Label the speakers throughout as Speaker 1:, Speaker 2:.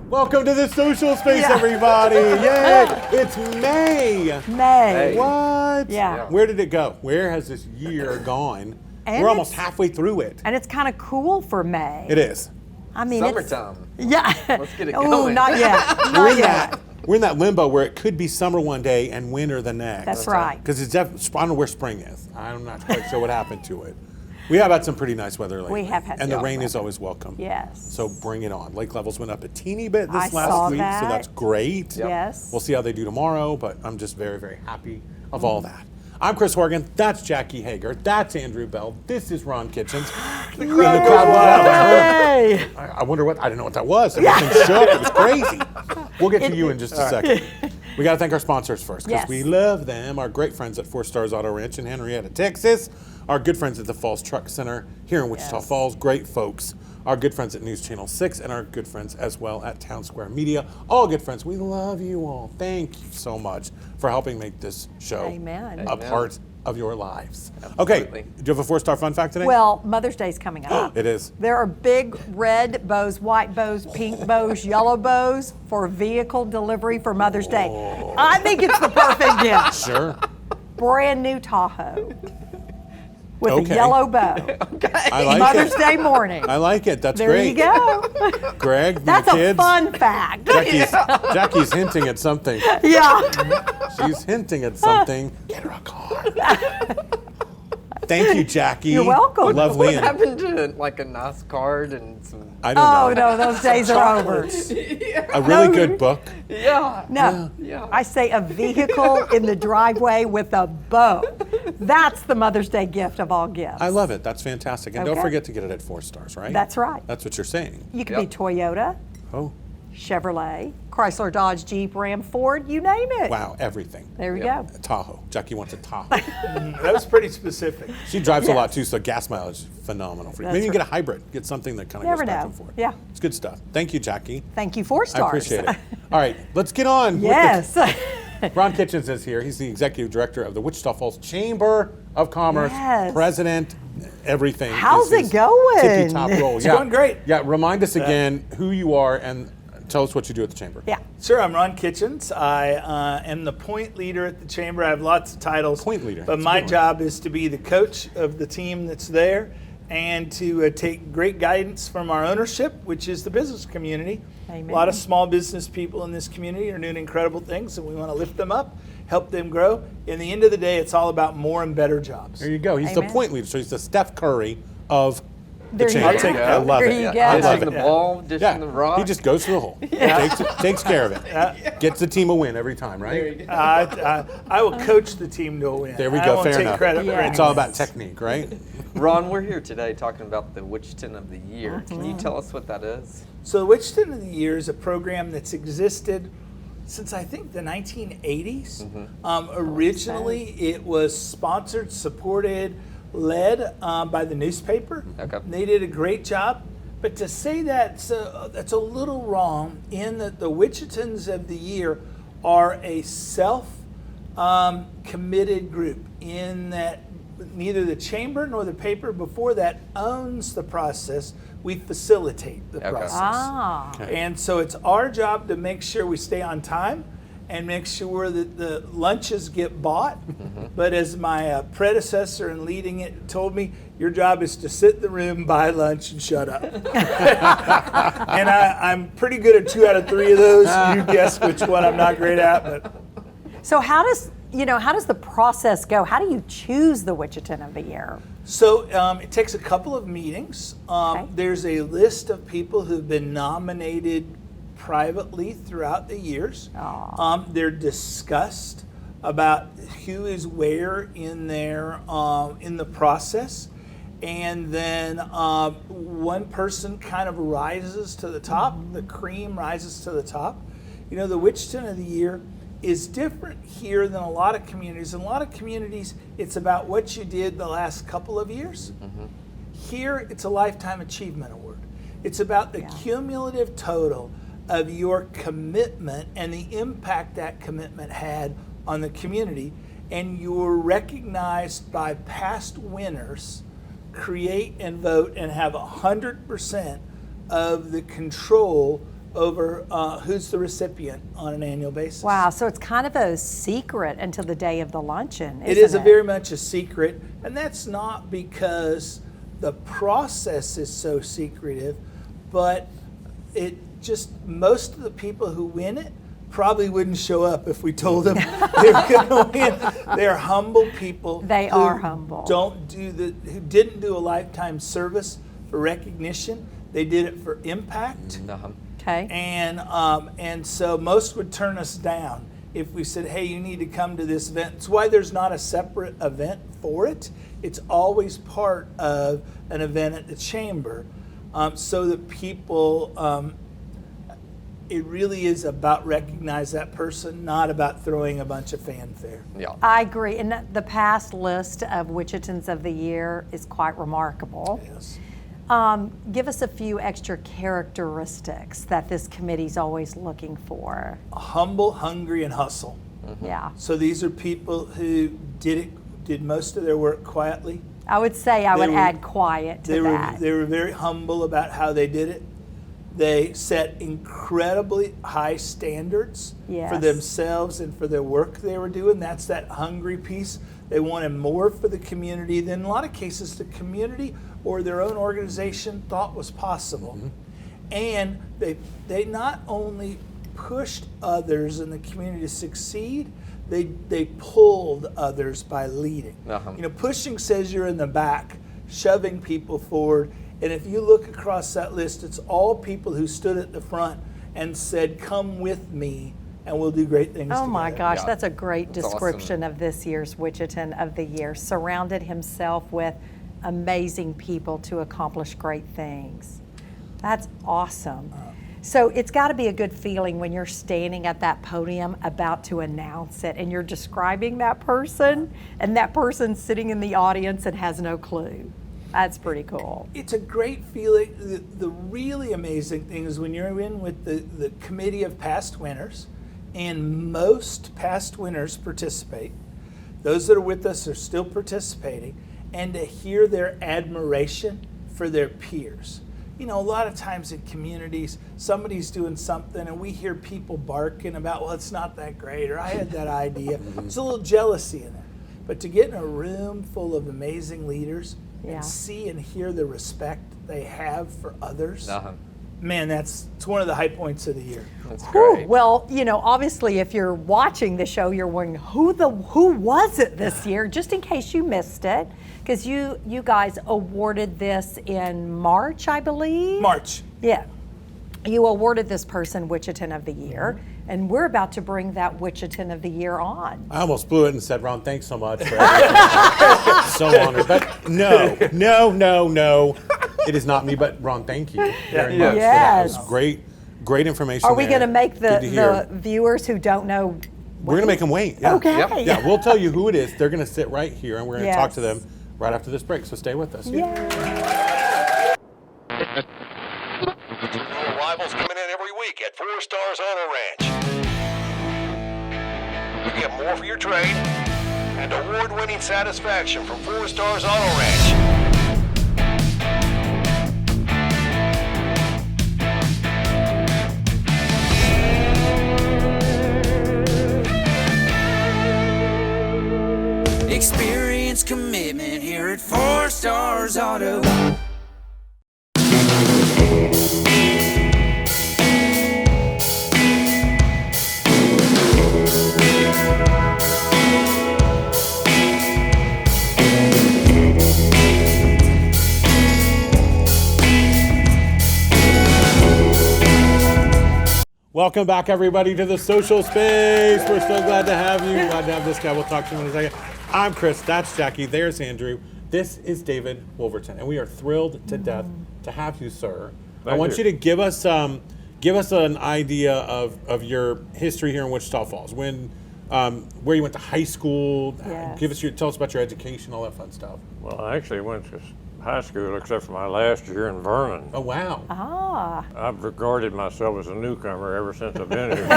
Speaker 1: Welcome to the social space, everybody. Yay! It's May.
Speaker 2: May.
Speaker 1: What?
Speaker 2: Yeah.
Speaker 1: Where did it go? Where has this year gone?
Speaker 2: And
Speaker 1: We're almost halfway through it.
Speaker 2: And it's kind of cool for May.
Speaker 1: It is.
Speaker 2: I mean,
Speaker 3: Summertime.
Speaker 2: Yeah.
Speaker 3: Let's get it
Speaker 2: Oh,
Speaker 3: going.
Speaker 2: not yet. Not yet.
Speaker 1: We're in that limbo where it could be summer one day and winter the next.
Speaker 2: That's right.
Speaker 1: Because it's I don't know where spring is. I'm not quite sure what happened to it. We have had some pretty nice weather lately.
Speaker 2: We have had
Speaker 1: and the
Speaker 2: some
Speaker 1: rain
Speaker 2: weather.
Speaker 1: is always welcome.
Speaker 2: Yes.
Speaker 1: So bring it on. Lake levels went up a teeny bit this
Speaker 2: I
Speaker 1: last
Speaker 2: saw
Speaker 1: week,
Speaker 2: that.
Speaker 1: so that's great.
Speaker 2: Yes.
Speaker 1: We'll see how they do tomorrow, but I'm just very, very happy of all that. I'm Chris Horgan. That's Jackie Hager. That's Andrew Bell. This is Ron Kitchens. The crowd was wild.
Speaker 2: Hey.
Speaker 1: I wonder what, I didn't know what that was. Everything shook. It was crazy. We'll get to you in just a second. We got to thank our sponsors first because
Speaker 2: Yes.
Speaker 1: we love them. Our great friends at 4 Stars Auto Ranch in Henrietta, Texas. Our good friends at the Falls Truck Center here in Wichita
Speaker 2: Yes.
Speaker 1: Falls. Great folks. Our good friends at News Channel 6 and our good friends as well at Town Square Media. All good friends. We love you all. Thank you so much for helping make this show
Speaker 2: Amen.
Speaker 1: a part of your lives.
Speaker 3: Absolutely.
Speaker 1: Okay, do you have a 4-star fun fact today?
Speaker 2: Well, Mother's Day's coming up.
Speaker 1: It is.
Speaker 2: There are big red bows, white bows, pink bows, yellow bows for vehicle delivery for Mother's Day. I think it's the perfect gift.
Speaker 1: Sure.
Speaker 2: Brand new Tahoe with
Speaker 1: Okay.
Speaker 2: a yellow bow.
Speaker 1: I like
Speaker 2: Mother's
Speaker 1: it.
Speaker 2: Day morning.
Speaker 1: I like it. That's
Speaker 2: There
Speaker 1: great.
Speaker 2: you go.
Speaker 1: Greg,
Speaker 2: That's
Speaker 1: my
Speaker 2: a
Speaker 1: kids.
Speaker 2: fun fact.
Speaker 1: Jackie's hinting at something.
Speaker 2: Yeah.
Speaker 1: She's hinting at something. Get her a car. Thank you, Jackie.
Speaker 2: You're welcome.
Speaker 1: Lovely.
Speaker 3: What
Speaker 1: and-
Speaker 3: happened to like a nice card and some?
Speaker 1: I don't
Speaker 2: Oh,
Speaker 1: know.
Speaker 2: no, those days are over.
Speaker 1: A really good book.
Speaker 3: Yeah.
Speaker 2: No,
Speaker 3: Yeah.
Speaker 2: I say a vehicle in the driveway with a bow. That's the Mother's Day gift of all gifts.
Speaker 1: I love it. That's fantastic. And don't
Speaker 2: Okay.
Speaker 1: forget to get it at 4 stars, right?
Speaker 2: That's right.
Speaker 1: That's what you're saying.
Speaker 2: You could
Speaker 3: Yep.
Speaker 2: be Toyota,
Speaker 1: Oh,
Speaker 2: Chevrolet, Chrysler, Dodge, Jeep, Ram, Ford, you name it.
Speaker 1: wow. Everything.
Speaker 2: There we
Speaker 3: Yep.
Speaker 2: go.
Speaker 1: Tahoe. Jackie wants a Tahoe.
Speaker 4: That was pretty specific.
Speaker 1: She drives a lot
Speaker 2: Yes.
Speaker 1: too, so gas mileage is phenomenal for you.
Speaker 2: That's
Speaker 1: Maybe you get a
Speaker 2: right.
Speaker 1: hybrid. Get something that kind of
Speaker 2: Never
Speaker 1: goes back
Speaker 2: know.
Speaker 1: and forth.
Speaker 2: Yeah.
Speaker 1: It's good stuff. Thank you, Jackie.
Speaker 2: Thank you, 4 stars.
Speaker 1: I appreciate it. All right, let's get on. with the-
Speaker 2: Yes.
Speaker 1: Ron Kitchens is here. He's the executive director of the Wichita Falls Chamber of Commerce,
Speaker 2: Yes.
Speaker 1: president, everything.
Speaker 2: How's
Speaker 1: is
Speaker 2: it
Speaker 1: his
Speaker 2: going?
Speaker 1: Tippy top role.
Speaker 4: It's going great.
Speaker 1: Yeah, remind us again who you are and tell us what you do at the Chamber.
Speaker 2: Yeah.
Speaker 4: Sure, I'm Ron Kitchens. I am the point leader at the Chamber. I have lots of titles.
Speaker 1: Point leader.
Speaker 4: But
Speaker 1: That's a
Speaker 4: my
Speaker 1: good one.
Speaker 4: job is to be the coach of the team that's there and to take great guidance from our ownership, which is the business community.
Speaker 2: Amen.
Speaker 4: A lot of small business people in this community are doing incredible things, and we want to lift them up, help them grow. In the end of the day, it's all about more and better jobs.
Speaker 1: There you go. He's the
Speaker 2: Amen.
Speaker 1: point leader, so he's the Steph Curry of the
Speaker 2: There you
Speaker 1: Chamber.
Speaker 2: go.
Speaker 4: I'll take that.
Speaker 1: I love
Speaker 2: There
Speaker 1: it.
Speaker 2: you
Speaker 1: I
Speaker 2: go.
Speaker 1: love
Speaker 3: Dishing
Speaker 1: it.
Speaker 3: the ball, dishing the rock.
Speaker 1: He just goes to the hole. Takes care of it. Gets the team a win every time, right?
Speaker 4: I will coach the team to a win.
Speaker 1: There we
Speaker 4: I
Speaker 1: go.
Speaker 4: won't
Speaker 1: Fair
Speaker 4: take
Speaker 1: enough.
Speaker 4: credit for
Speaker 2: Yeah.
Speaker 4: anything.
Speaker 1: It's all about technique, right?
Speaker 3: Ron, we're here today talking about the Wichita of the Year. Can you tell us what that is?
Speaker 4: So the Wichita of the Year is a program that's existed since I think the 1980s. Originally, it was sponsored, supported, led by the newspaper.
Speaker 3: Okay.
Speaker 4: They did a great job. But to say that's a little wrong in that the Wichitans of the Year are a self-committed group in that neither the chamber nor the paper before that owns the process. We facilitate the
Speaker 3: Okay.
Speaker 4: process.
Speaker 2: Ah.
Speaker 4: And so it's our job to make sure we stay on time and make sure that the lunches get bought. But as my predecessor in leading it told me, your job is to sit in the room, buy lunch, and shut up. And I'm pretty good at 2 out of 3 of those. You guess which one I'm not great at. But
Speaker 2: So how does the process go? How do you choose the Wichitan of the Year?
Speaker 4: So it takes a couple of meetings.
Speaker 2: Okay.
Speaker 4: There's a list of people who've been nominated privately throughout the years. They're discussed about who is where in their in the process, and then one person kind of rises to the top. The cream rises to the top. You know, the Wichita of the Year is different here than a lot of communities. In a lot of communities, it's about what you did the last couple of years. Here, it's a Lifetime Achievement Award. It's about the cumulative total of your commitment and the impact that commitment had on the community. And you're recognized by past winners, create and vote, and have 100% of the control over who's the recipient on an annual basis.
Speaker 2: Wow, so it's kind of a secret until the day of the luncheon, isn't
Speaker 4: It is very much a secret, and that's not because the process is so secretive, but it just, most of the people who win it probably wouldn't show up if we told them they were going to win. They're humble people.
Speaker 2: They
Speaker 4: who
Speaker 2: are humble.
Speaker 4: Who didn't do a lifetime service for recognition. They did it for impact.
Speaker 2: Okay.
Speaker 4: And so most would turn us down if we said, hey, you need to come to this event. It's why there's not a separate event for it. It's always part of an event at the chamber, so that people, it really is about recognize that person, not about throwing a bunch of fanfare.
Speaker 3: Yeah.
Speaker 2: I agree. And the past list of Wichitans of the Year is quite remarkable.
Speaker 4: Yes.
Speaker 2: Give us a few extra characteristics that this committee's always looking for.
Speaker 4: Humble, hungry, and hustle.
Speaker 2: Yeah.
Speaker 4: So these are people who did most of their work quietly.
Speaker 2: I would say I
Speaker 4: They
Speaker 2: would
Speaker 4: were-
Speaker 2: add quiet to that.
Speaker 4: They were very humble about how they did it. They set incredibly high standards for
Speaker 2: Yes.
Speaker 4: themselves and for their work they were doing. That's that hungry piece. They wanted more for the community than in a lot of cases the community or their own organization thought was possible. And they not only pushed others in the community to succeed, they pulled others by leading. You know, pushing says you're in the back, shoving people forward. And if you look across that list, it's all people who stood at the front and said, come with me and we'll do great things
Speaker 2: Oh
Speaker 4: together.
Speaker 2: my gosh,
Speaker 3: Yeah.
Speaker 2: that's a great
Speaker 3: That's
Speaker 2: description of this year's Wichitan of the Year. Surrounded himself with amazing people to accomplish great things. That's awesome. So it's got to be a good feeling when you're standing at that podium about to announce it and you're describing that person and that person's sitting in the audience and has no clue. That's pretty cool.
Speaker 4: It's a great feeling. The really amazing thing is when you're in with the committee of past winners, and most past winners participate. Those that are with us are still participating, and to hear their admiration for their peers. You know, a lot of times in communities, somebody's doing something and we hear people barking about, well, it's not that great, or I had that idea. There's a little jealousy in there. But to get in a room full of amazing leaders
Speaker 2: Yeah.
Speaker 4: and see and hear the respect they have for others,
Speaker 3: Uh-huh.
Speaker 4: man, it's one of the high points of the year.
Speaker 3: That's
Speaker 2: Whew.
Speaker 3: great.
Speaker 2: Well, you know, obviously, if you're watching the show, you're wondering who was it this year? Just in case you missed it, because you guys awarded this in March, I believe.
Speaker 4: March.
Speaker 2: Yeah, you awarded this person Wichitan of the Year, and we're about to bring that Wichitan of the Year on.
Speaker 1: I almost blew it and said, Ron, thanks so much for everything. So honored. But no. It is not me, but Ron, thank you very much.
Speaker 2: Yes.
Speaker 1: That was great information.
Speaker 2: Are we
Speaker 1: there.
Speaker 2: going to make
Speaker 1: Good to hear.
Speaker 2: the viewers who don't know?
Speaker 1: We're going to make them wait. Yeah.
Speaker 2: Okay.
Speaker 3: Yep.
Speaker 1: Yeah, we'll tell you who it is. They're going to sit right here, and we're going to talk to
Speaker 2: Yes.
Speaker 1: them right after this break. So stay with us.
Speaker 2: Yay.
Speaker 5: New arrivals coming in every week at 4 Stars Auto Ranch. You get more for your trade and award-winning satisfaction from 4 Stars Auto Ranch.
Speaker 6: Experience commitment here at 4 Stars Auto.
Speaker 1: Welcome back, everybody, to the social space. We're so glad to have you. Glad to have this guy. We'll talk to him in a second. I'm Chris. That's Jackie. There's Andrew. This is David Wolverton, and we are thrilled to death to have you, sir. I want you to give us an idea of your history here in Wichita Falls. When, where you went to high school.
Speaker 2: Yes.
Speaker 1: Tell us about your education, all that fun stuff.
Speaker 7: Well, I actually went to high school except for my last year in Vernon.
Speaker 1: Oh wow.
Speaker 2: Ah.
Speaker 7: I've regarded myself as a newcomer ever since I've been here.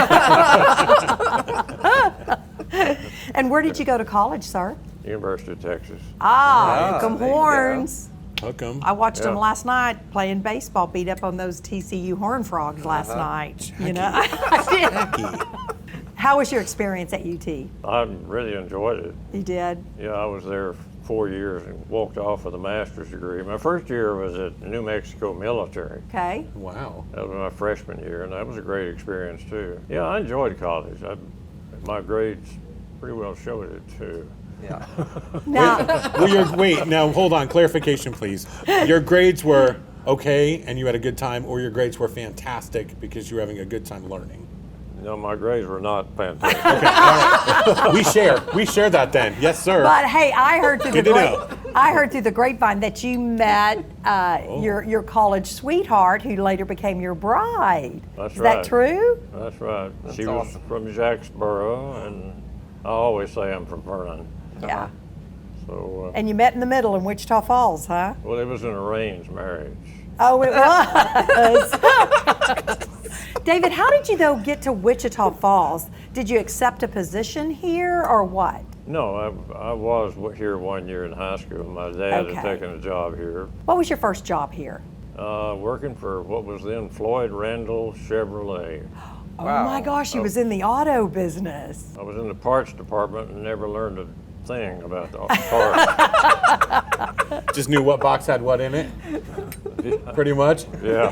Speaker 2: And where did you go to college, sir?
Speaker 7: University of Texas.
Speaker 2: Ah,
Speaker 3: Ah,
Speaker 2: come
Speaker 3: there you go.
Speaker 2: horns.
Speaker 1: Hook 'em.
Speaker 2: I watched them
Speaker 7: Yeah.
Speaker 2: last night playing baseball, beat up on those TCU Horned Frogs last night. You know, I did.
Speaker 1: Jackie.
Speaker 2: How was your experience at UT?
Speaker 7: I really enjoyed it.
Speaker 2: You did?
Speaker 7: Yeah, I was there 4 years and walked off with a master's degree. My first year was at New Mexico Military.
Speaker 2: Okay.
Speaker 1: Wow.
Speaker 7: That was my freshman year, and that was a great experience too. Yeah, I enjoyed college. My grades pretty well showed it too.
Speaker 3: Yeah.
Speaker 2: Now,
Speaker 1: Well, wait, now hold on. Clarification, please. Your grades were okay and you had a good time, or your grades were fantastic because you were having a good time learning?
Speaker 7: No, my grades were not fantastic.
Speaker 1: We share that then. Yes, sir.
Speaker 2: but hey, I heard through the
Speaker 1: Good to know.
Speaker 2: I heard through the grapevine that you met your college sweetheart, who later became your bride.
Speaker 7: That's
Speaker 2: Is
Speaker 7: right.
Speaker 2: that true?
Speaker 7: That's right.
Speaker 3: That's
Speaker 7: She was
Speaker 3: awesome.
Speaker 7: from Jacksboro, and I always say I'm from Vernon.
Speaker 2: Yeah.
Speaker 7: So,
Speaker 2: And you met in the middle in Wichita Falls, huh?
Speaker 7: well, it was an arranged marriage.
Speaker 2: Oh, it was. David, how did you though get to Wichita Falls? Did you accept a position here or what?
Speaker 7: No, I was here 1 year in high school. My dad
Speaker 2: Okay.
Speaker 7: had taken a job here,
Speaker 2: What was your first job here?
Speaker 7: working for what was then Floyd Randall Chevrolet.
Speaker 2: Oh
Speaker 3: Wow.
Speaker 2: my gosh, he was in the auto business.
Speaker 7: I was in the parts department and never learned a thing about the parts.
Speaker 1: Just knew what box had what in it, pretty much.
Speaker 7: Yeah.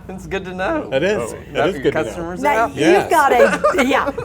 Speaker 3: It's good to know.
Speaker 1: It is.
Speaker 7: Oh,
Speaker 1: It
Speaker 3: Help
Speaker 1: is
Speaker 3: your
Speaker 1: good to know.
Speaker 3: customers
Speaker 2: Now
Speaker 3: out.
Speaker 1: Yes.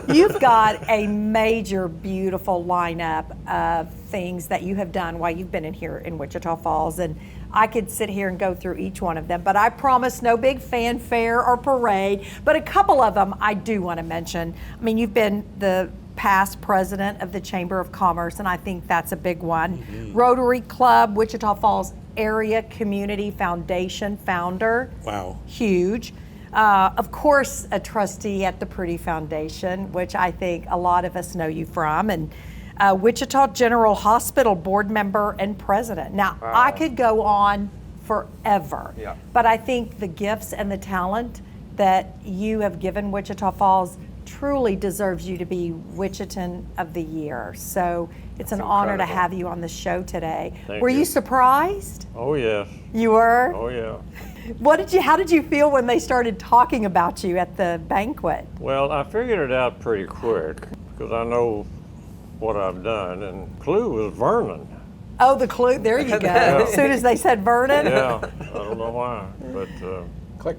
Speaker 2: you've got a major, beautiful lineup of things that you have done while you've been in here in Wichita Falls, and I could sit here and go through each one of them, but I promise no big fanfare or parade. But a couple of them I do want to mention. I mean, you've been the past president of the Chamber of Commerce, and I think that's a big one. Rotary Club, Wichita Falls Area Community Foundation founder.
Speaker 1: Wow.
Speaker 2: Huge. Of course, a trustee at the Pretty Foundation, which I think a lot of us know you from, and Wichita General Hospital board member and president. Now, I could go on forever,
Speaker 3: Yeah.
Speaker 2: but I think the gifts and the talent that you have given Wichita Falls truly deserves you to be Wichitan of the Year. So it's an honor to
Speaker 3: incredible.
Speaker 2: have you on the show today.
Speaker 7: Thank
Speaker 2: Were
Speaker 7: you.
Speaker 2: you surprised?
Speaker 7: Oh, yes.
Speaker 2: You were?
Speaker 7: Oh, yeah.
Speaker 2: How did you feel when they started talking about you at the banquet?
Speaker 7: Well, I figured it out pretty quick because I know what I've done, and clue was Vernon.
Speaker 2: Oh, the clue, there you go. As soon as they said Vernon.
Speaker 7: Yeah, I don't know why, but
Speaker 1: Click.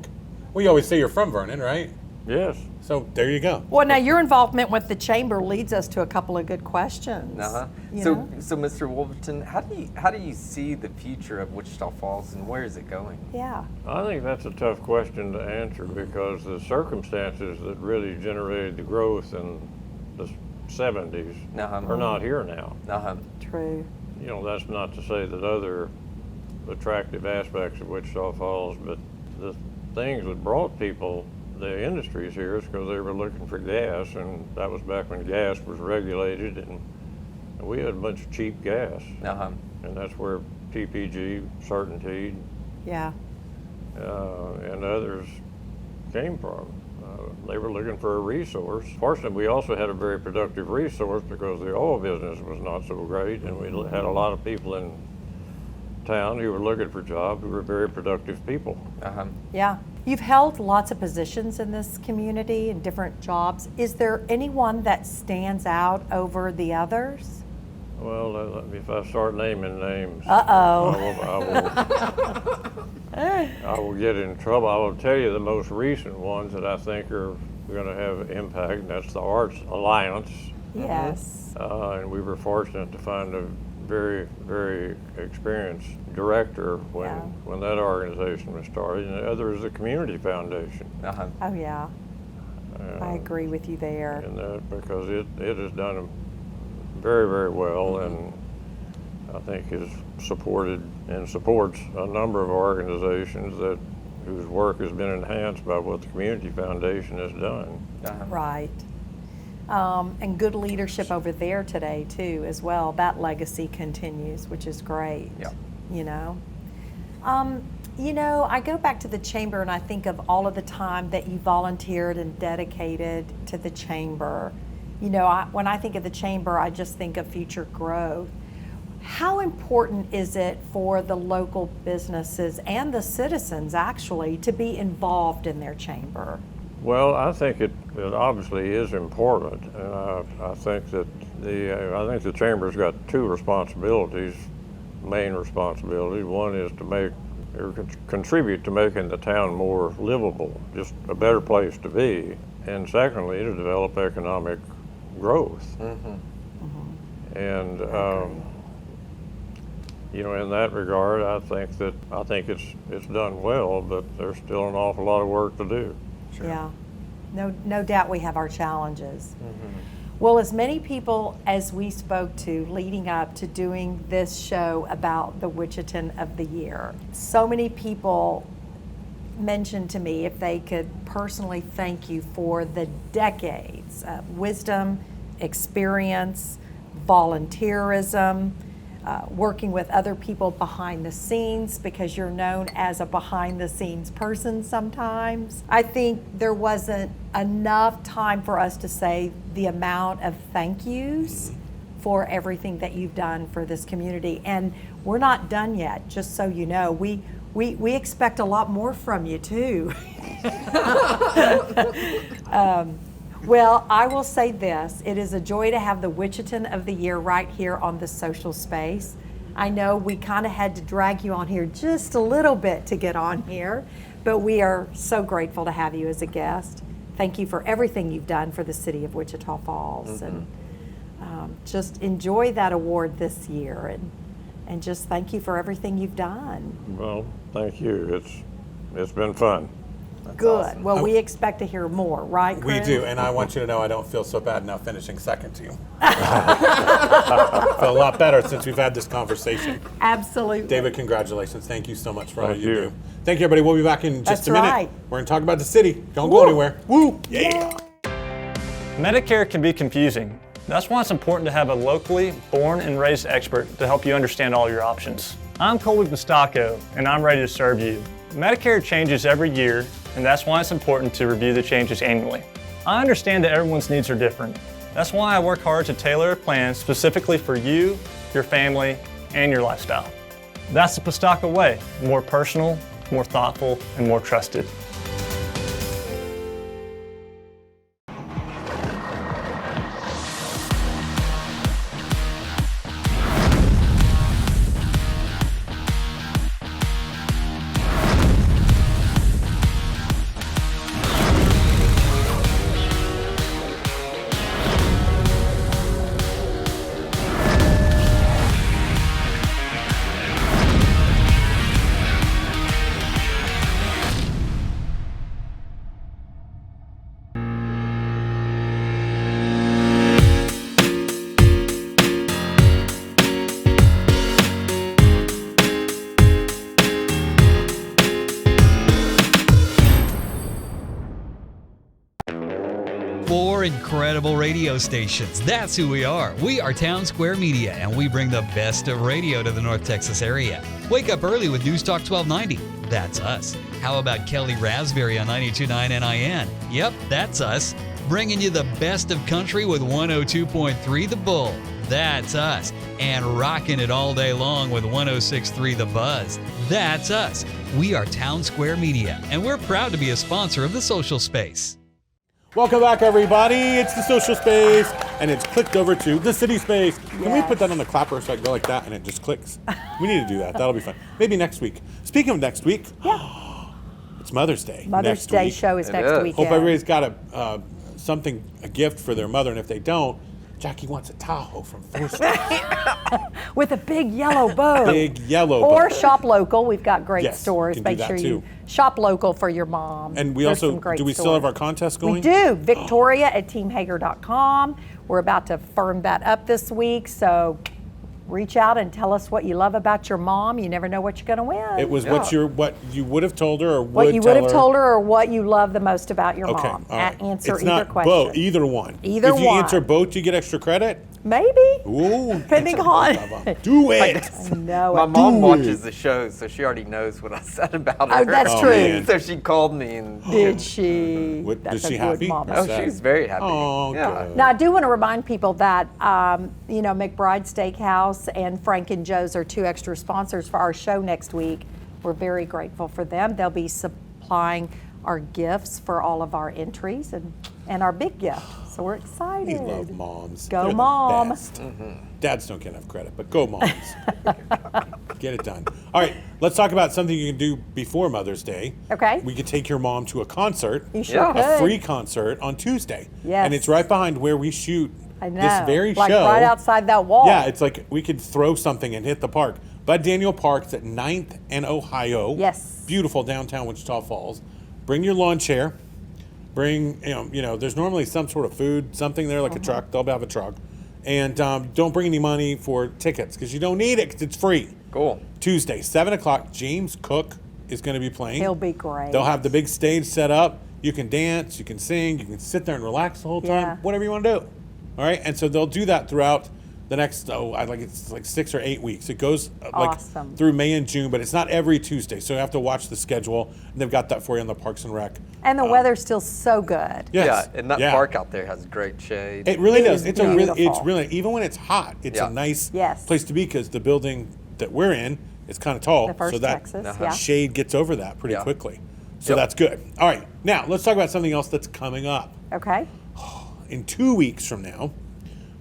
Speaker 1: Well, you always say you're from Vernon, right?
Speaker 7: yes.
Speaker 1: So there you go.
Speaker 2: Well, now your involvement with the chamber leads us to a couple of good questions.
Speaker 3: Uh-huh.
Speaker 2: You
Speaker 3: So,
Speaker 2: know?
Speaker 3: so Mr. Wolverton, how do you see the future of Wichita Falls, and where is it going?
Speaker 2: Yeah.
Speaker 7: I think that's a tough question to answer because the circumstances that really generated the growth in the 70s
Speaker 3: Uh-huh.
Speaker 7: are not here now.
Speaker 3: Uh-huh.
Speaker 2: True.
Speaker 7: You know, that's not to say that other attractive aspects of Wichita Falls, but the things that brought people, the industries here, is because they were looking for gas, and that was back when gas was regulated, and we had a bunch of cheap gas,
Speaker 3: Uh-huh.
Speaker 7: and that's where TPG, Certainty,
Speaker 2: Yeah.
Speaker 7: and others came from. They were looking for a resource. Fortunately, we also had a very productive resource because the oil business was not so great, and we had a lot of people in town who were looking for jobs who were very productive people.
Speaker 3: Uh-huh.
Speaker 2: Yeah. You've held lots of positions in this community and different jobs. Is there anyone that stands out over the others?
Speaker 7: Well, if I start naming names,
Speaker 2: Uh-oh.
Speaker 7: I will get in trouble. I will tell you the most recent ones that I think are going to have impact, and that's the Arts Alliance.
Speaker 2: Yes.
Speaker 7: And we were fortunate to find a very, very experienced director when that organization was started. And the other is the Community Foundation.
Speaker 3: Uh-huh.
Speaker 2: Oh, yeah. I agree with you there.
Speaker 7: And because it has done very, very well, and I think has supported and supports a number of organizations whose work has been enhanced by what the Community Foundation has done.
Speaker 3: Uh-huh.
Speaker 2: Right. And good leadership over there today, too, as well. That legacy continues, which is great.
Speaker 3: Yeah.
Speaker 2: You know? I go back to the chamber and I think of all of the time that you volunteered and dedicated to the chamber. When I think of the chamber, I just think of future growth. How important is it for the local businesses and the citizens actually to be involved in their chamber?
Speaker 7: Well, I think it obviously is important, and I think that the chamber's got two responsibilities, main responsibilities. One is to contribute to making the town more livable, just a better place to be, and secondly, to develop economic growth. And in that regard, I think it's done well, but there's still an awful lot of work to do.
Speaker 2: Yeah, no doubt we have our challenges. Well, as many people as we spoke to leading up to doing this show about the Wichiton of the Year, so many people mentioned to me if they could personally thank you for the decades of wisdom, experience, volunteerism, working with other people behind the scenes, because you're known as a behind the scenes person sometimes. I think there wasn't enough time for us to say the amount of thank yous for everything that you've done for this community. And we're not done yet, just so you know. We expect a lot more from you too. Well, I will say this, it is a joy to have the Wichiton of the Year right here on the Social Space. I know we kind of had to drag you on here just a little bit to get on here, but we are so grateful to have you as a guest. Thank you for everything you've done for the city of Wichita Falls, and just enjoy that award this year, and just thank you for everything you've done.
Speaker 7: Well, thank you. It's been fun.
Speaker 2: Good.
Speaker 3: Awesome.
Speaker 2: Well, we expect to hear more, right,
Speaker 1: We
Speaker 2: Chris?
Speaker 1: do, and I want you to know I don't feel so bad now finishing second to you. I feel a lot better since we've had this conversation.
Speaker 2: Absolutely.
Speaker 1: David, congratulations. Thank you so much for all
Speaker 7: Thank
Speaker 1: you
Speaker 7: you.
Speaker 1: do. Thank you, everybody. We'll be back in just
Speaker 2: That's
Speaker 1: a minute.
Speaker 2: right.
Speaker 1: We're going to talk about the city. Don't go anywhere. Woo! Yeah!
Speaker 8: Medicare can be confusing. That's why it's important to have a locally born and raised expert to help you understand all your options. I'm Colby Bustacco, and I'm ready to serve you. Medicare changes every year, and that's why it's important to review the changes annually. I understand that everyone's needs are different. That's why I work hard to tailor a plan specifically for you, your family, and your lifestyle. That's the Bustacco way, more personal, more thoughtful, and more trusted.
Speaker 9: Four incredible radio stations. That's who we are. We are Town Square Media, and we bring the best of radio to the North Texas area. Wake up early with News Talk 1290. That's us. How about Kelly Raspberry on 92.9 NIN? Yep, that's us. Bringing you the best of country with 102.3 The Bull. That's us. And rocking it all day long with 106.3 The Buzz. That's us. We are Town Square Media, and we're proud to be a sponsor of the Social Space.
Speaker 1: Welcome back, everybody. It's the Social Space, and it's clicked over to the City Space. Can we put that on the clapper so I can go like that and it just clicks? We need to do that. That'll be fun. Maybe next week. Speaking of next week, it's Mother's Day.
Speaker 2: Mother's
Speaker 1: next
Speaker 2: Day
Speaker 1: week.
Speaker 2: show is next
Speaker 3: is.
Speaker 2: weekend.
Speaker 1: Hope everybody's got a gift for their mother, and if they don't, Jackie wants a Tahoe from Forster.
Speaker 2: With a big yellow bow.
Speaker 1: Big yellow
Speaker 2: Or
Speaker 1: bow.
Speaker 2: shop local. We've got great
Speaker 1: Yes,
Speaker 2: stores.
Speaker 1: can do
Speaker 2: Make
Speaker 1: that
Speaker 2: sure
Speaker 1: too.
Speaker 2: you shop local for your mom.
Speaker 1: And we
Speaker 2: There's
Speaker 1: also,
Speaker 2: some great
Speaker 1: do we still
Speaker 2: stores.
Speaker 1: have our contest going?
Speaker 2: We do. Victoria at teamhager.com. We're about to firm that up this week. So reach out and tell us what you love about your mom. You never know what you're going to win.
Speaker 1: It was what you would have told her or
Speaker 2: what you would have told her or what you love the most about your
Speaker 1: Okay,
Speaker 2: mom.
Speaker 1: all right.
Speaker 2: Answer
Speaker 1: It's
Speaker 2: either
Speaker 1: not
Speaker 2: question.
Speaker 1: both, either one.
Speaker 2: Either
Speaker 1: if you
Speaker 2: one.
Speaker 1: answer both, you get extra credit.
Speaker 2: Maybe.
Speaker 1: Ooh,
Speaker 2: Depending
Speaker 1: that's
Speaker 2: on-
Speaker 1: both of 'em. Do it.
Speaker 2: I know
Speaker 3: My
Speaker 2: it.
Speaker 3: mom
Speaker 1: Do
Speaker 3: watches
Speaker 1: it.
Speaker 3: the show, so she already knows what I said about her.
Speaker 2: Oh, that's
Speaker 1: Oh,
Speaker 2: true.
Speaker 1: man.
Speaker 3: So she called me and
Speaker 2: Did she?
Speaker 1: What-
Speaker 2: That's
Speaker 1: is
Speaker 2: a
Speaker 1: she
Speaker 2: good
Speaker 1: happy?
Speaker 2: mama.
Speaker 3: oh, she was very happy.
Speaker 1: Oh,
Speaker 3: yeah.
Speaker 1: good.
Speaker 2: Now, I do want to remind people that, McBride Steakhouse and Frank and Joe's are 2 extra sponsors for our show next week. We're very grateful for them. They'll be supplying our gifts for all of our entries and our big gift. So we're excited.
Speaker 1: We love moms.
Speaker 2: Go
Speaker 1: They're the
Speaker 2: Mom.
Speaker 1: best. Dads don't get enough credit, but go moms. Get it done. All right, let's talk about something you can do before Mother's Day.
Speaker 2: Okay.
Speaker 1: We could take your mom to a concert.
Speaker 2: You sure
Speaker 3: Yeah.
Speaker 2: could.
Speaker 1: A free concert on Tuesday.
Speaker 2: Yes.
Speaker 1: And it's right behind where we shoot
Speaker 2: I know.
Speaker 1: this very
Speaker 2: like
Speaker 1: show.
Speaker 2: right outside that wall.
Speaker 1: Yeah, it's like we could throw something and hit the park. Bud Daniel Park's at 9th and Ohio.
Speaker 2: Yes.
Speaker 1: Beautiful downtown Wichita Falls. Bring your lawn chair. Bring, there's normally some sort of food, something there like a truck. They'll have a truck. And don't bring any money for tickets because you don't need it because it's free.
Speaker 3: Cool.
Speaker 1: Tuesday, 7 o'clock, James Cook is going to be playing.
Speaker 2: He'll be great.
Speaker 1: They'll have the big stage set up. You can dance, you can sing, you can sit there and relax the whole time,
Speaker 2: Yeah.
Speaker 1: whatever you want to do. All right, and so they'll do that throughout the next, it's like 6 or 8 weeks. It goes
Speaker 2: Awesome.
Speaker 1: through May and June, but it's not every Tuesday, so you have to watch the schedule. And they've got that for you on the Parks and Rec.
Speaker 2: And the weather's still so good.
Speaker 1: Yes.
Speaker 3: Yeah, and that park out there has great shade.
Speaker 1: It really
Speaker 2: It
Speaker 1: does.
Speaker 2: is
Speaker 1: It's it's
Speaker 2: beautiful.
Speaker 1: really, even when it's hot, it's
Speaker 3: Yeah.
Speaker 1: a nice
Speaker 2: Yes.
Speaker 1: place to be because the building that we're in is kind of tall.
Speaker 2: The First
Speaker 1: so that
Speaker 2: Texas, yeah.
Speaker 1: shade gets over that pretty
Speaker 3: Yeah.
Speaker 1: quickly. So
Speaker 3: Yep.
Speaker 1: that's good. All right, now let's talk about something else that's coming up.
Speaker 2: Okay.
Speaker 1: In 2 weeks from now,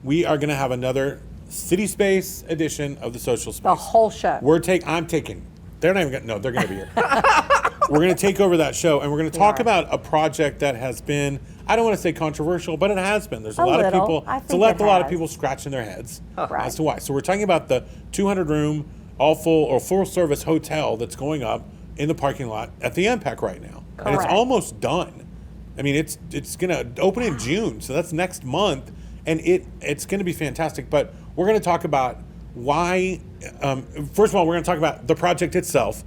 Speaker 1: we are going to have another City Space edition of the Social Space.
Speaker 2: The whole show.
Speaker 1: I'm taking. They're not even going to. No, they're going to be here. We're going to take over that show, and we're going to talk
Speaker 2: are.
Speaker 1: about a project that has been, I don't want to say controversial, but it has been. There's a
Speaker 2: A
Speaker 1: lot
Speaker 2: little.
Speaker 1: of people.
Speaker 2: I
Speaker 1: It's
Speaker 2: think
Speaker 1: left
Speaker 2: it
Speaker 1: a lot of
Speaker 2: has.
Speaker 1: people scratching their heads
Speaker 2: Right.
Speaker 1: as to why. So we're talking about the 200-room, all full or full-service hotel that's going up in the parking lot at the MPEC right now, and it's
Speaker 2: Correct.
Speaker 1: almost done. I mean, it's going to open in June, so that's next month, and it's going to be fantastic. But we're going to talk about why. First of all, we're going to talk about the project itself.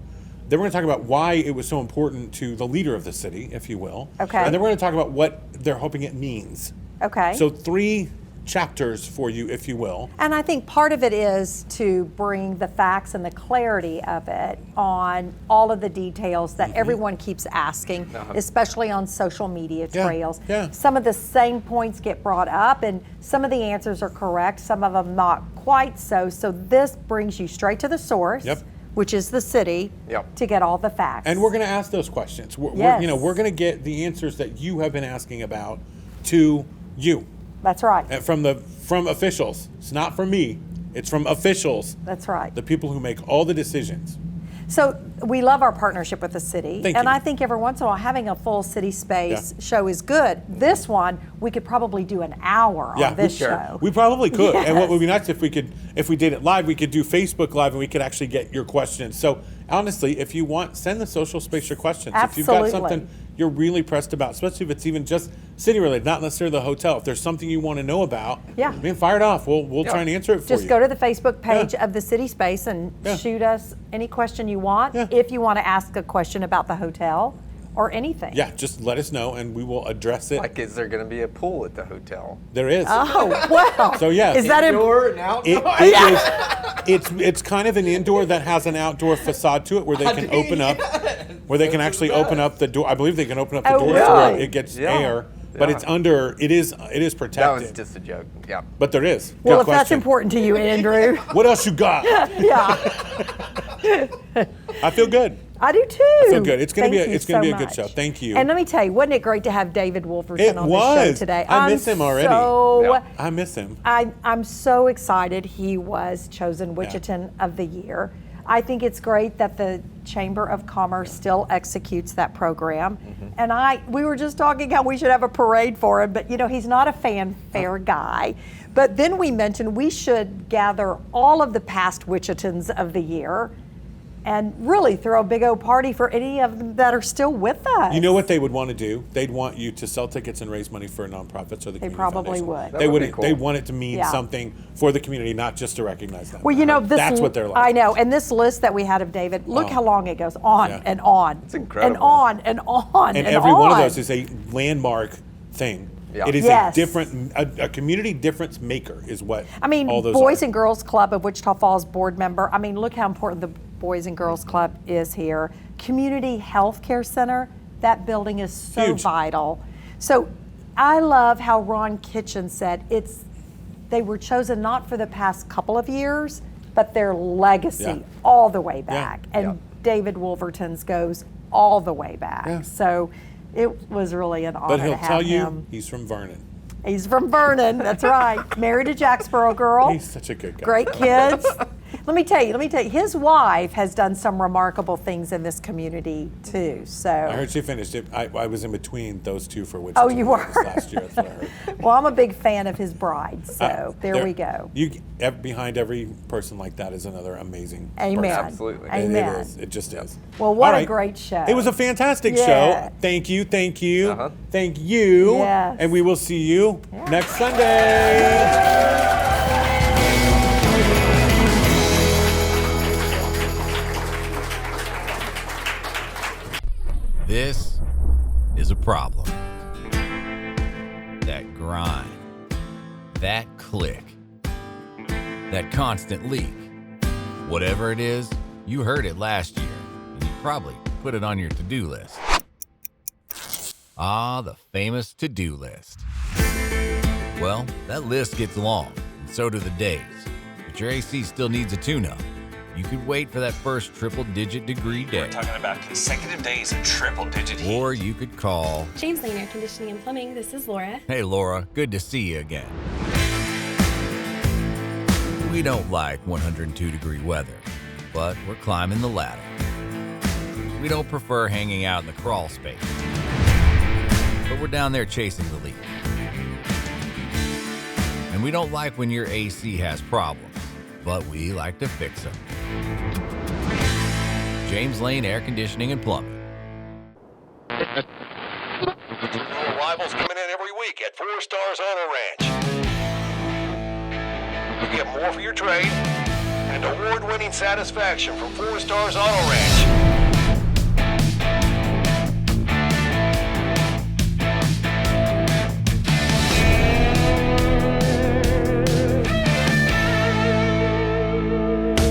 Speaker 1: Then we're going to talk about why it was so important to the leader of the city, if you will.
Speaker 2: Okay.
Speaker 1: And then we're going to talk about what they're hoping it means.
Speaker 2: Okay.
Speaker 1: So 3 chapters for you, if you will.
Speaker 2: And I think part of it is to bring the facts and the clarity of it on all of the details that everyone keeps asking, especially on social media
Speaker 1: Yeah,
Speaker 2: trails.
Speaker 1: yeah.
Speaker 2: Some of the same points get brought up, and some of the answers are correct, some of them not quite so. So this brings you straight to the source,
Speaker 1: Yep.
Speaker 2: which is the city,
Speaker 3: Yep.
Speaker 2: to get all the facts.
Speaker 1: And we're going to ask those questions. We're
Speaker 2: Yes.
Speaker 1: going to get the answers that you have been asking about to you.
Speaker 2: That's right.
Speaker 1: From officials. It's not from me. It's from officials,
Speaker 2: That's right.
Speaker 1: the people who make all the decisions.
Speaker 2: So we love our partnership with the city,
Speaker 1: Thank
Speaker 2: and
Speaker 1: you.
Speaker 2: I think every once in a while having a full city space
Speaker 1: Yeah.
Speaker 2: show is good. This one we could probably do an hour on this show.
Speaker 1: We probably could. And what
Speaker 2: Yes.
Speaker 1: would be nice if we did it live, we could do Facebook Live and we could actually get your questions. So honestly, if you want, send the Social Space your questions. If you've got
Speaker 2: Absolutely.
Speaker 1: something you're really pressed about, especially if it's even just city related, not necessarily the hotel. If there's something you want to know about,
Speaker 2: Yeah.
Speaker 1: man, fire it off. We'll try and answer it for you.
Speaker 2: Just go to the Facebook page
Speaker 1: Yeah.
Speaker 2: of the City Space and
Speaker 1: Yeah.
Speaker 2: shoot us any question you want.
Speaker 1: Yeah.
Speaker 2: If you want to ask a question about the hotel or anything.
Speaker 1: Yeah, just let us know and we will address it.
Speaker 3: Like, is there going to be a pool at the hotel?
Speaker 1: There is.
Speaker 2: Oh well.
Speaker 1: So, yes.
Speaker 2: Is that
Speaker 3: Indoor and outdoor?
Speaker 1: It's kind of an indoor that has an outdoor facade to it where they can open up, where they can actually open up the door. I believe they can open up the
Speaker 2: Oh,
Speaker 1: door
Speaker 2: really?
Speaker 1: so it gets
Speaker 3: Yeah.
Speaker 1: air, but
Speaker 3: Yeah.
Speaker 1: it's under. It is
Speaker 3: That was
Speaker 1: protected.
Speaker 3: just a joke. Yeah.
Speaker 1: But there is.
Speaker 2: well,
Speaker 1: Good
Speaker 2: if that's
Speaker 1: question.
Speaker 2: important to you, Andrew.
Speaker 1: What else you got?
Speaker 2: Yeah,
Speaker 1: I feel good.
Speaker 2: I do too.
Speaker 1: feel good. It's gonna be
Speaker 2: Thank
Speaker 1: a- it's
Speaker 2: you
Speaker 1: gonna be
Speaker 2: so
Speaker 1: a good
Speaker 2: much.
Speaker 1: show. Thank you.
Speaker 2: And let me tell you, wasn't it great to have David Wolverton
Speaker 1: It
Speaker 2: on the show
Speaker 1: was.
Speaker 2: today?
Speaker 1: I miss him already.
Speaker 2: So
Speaker 3: Yeah.
Speaker 1: I miss him.
Speaker 2: I'm so excited he was chosen Wichitan of the Year. I think it's great that the Chamber of Commerce still executes that program.
Speaker 1: Mm-hmm.
Speaker 2: And we were just talking how we should have a parade for him, but he's not a fanfare guy. But then we mentioned we should gather all of the past Wichitans of the year and really throw a big old party for any of them that are still with us.
Speaker 1: You know what they would want to do? They'd want you to sell tickets and raise money for nonprofits or the community
Speaker 2: probably
Speaker 1: foundation.
Speaker 2: would.
Speaker 3: That
Speaker 1: They
Speaker 3: would
Speaker 1: would.
Speaker 3: be cool.
Speaker 1: They want it to mean
Speaker 2: Yeah.
Speaker 1: something for the community, not just to recognize them.
Speaker 2: Well, this
Speaker 1: That's what they're like.
Speaker 2: I know, and this list that we had of David, look
Speaker 1: Oh.
Speaker 2: how long it goes on
Speaker 1: Yeah.
Speaker 2: and on.
Speaker 3: It's incredible.
Speaker 2: And on and on
Speaker 1: And
Speaker 2: and
Speaker 1: every one of
Speaker 2: on.
Speaker 1: those is a landmark thing.
Speaker 3: Yeah.
Speaker 1: It is
Speaker 2: Yes.
Speaker 1: a community difference maker is what
Speaker 2: I mean,
Speaker 1: all those
Speaker 2: Boys
Speaker 1: are.
Speaker 2: and Girls Club of Wichita Falls board member. I mean, look how important the Boys and Girls Club is here. Community Health Care Center, that building is so
Speaker 1: Huge.
Speaker 2: vital. So I love how Ron Kitchen said they were chosen not for the past couple of years, but their legacy
Speaker 1: Yeah.
Speaker 2: all the way back. And
Speaker 3: Yeah.
Speaker 2: David Wolverton's goes all the way back.
Speaker 1: Yeah.
Speaker 2: So it was really an honor
Speaker 1: But
Speaker 2: to
Speaker 1: he'll
Speaker 2: have
Speaker 1: tell you
Speaker 2: him.
Speaker 1: he's from Vernon.
Speaker 2: He's from Vernon, that's right. Married a Jacksboro girl.
Speaker 1: He's such a good guy.
Speaker 2: Great kids. Let me tell you, his wife has done some remarkable things in this community too. So
Speaker 1: I heard she finished it. I was in between those two for Wichita.
Speaker 2: Oh, you were?
Speaker 1: Last year, that's what I heard.
Speaker 2: well, I'm a big fan of his bride. So there we go.
Speaker 1: Behind every person like that is another amazing
Speaker 2: Amen.
Speaker 1: person.
Speaker 3: Absolutely.
Speaker 2: Amen.
Speaker 1: It is. It just is.
Speaker 2: Well, what
Speaker 1: All
Speaker 2: a
Speaker 1: right.
Speaker 2: great show.
Speaker 1: It was a fantastic
Speaker 2: Yeah.
Speaker 1: show. Thank you. Thank you.
Speaker 3: Uh-huh.
Speaker 1: Thank you.
Speaker 2: Yes.
Speaker 1: And we will see you next Sunday.
Speaker 10: This is a problem. That grind, that click, that constant leak. Whatever it is, you heard it last year, and you probably put it on your to-do list. Ah, the famous to-do list. Well, that list gets long, and so do the days. But your AC still needs a tune-up. You could wait for that first triple-digit degree day.
Speaker 11: We're talking about consecutive days of triple-digit heat.
Speaker 10: Or you could call
Speaker 12: James Lane Air Conditioning and Plumbing. This is Laura.
Speaker 10: Hey Laura, good to see you again. We don't like 102-degree weather, but we're climbing the ladder. We don't prefer hanging out in the crawl space, but we're down there chasing the lead. And we don't like when your AC has problems, but we like to fix them. James Lane Air Conditioning and Plumbing.
Speaker 5: Arrivals coming in every week at 4 Stars Auto Ranch. You get more for your trade and award-winning satisfaction from 4 Stars Auto Ranch.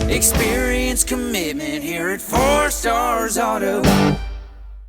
Speaker 6: Experience commitment here at 4 Stars Auto.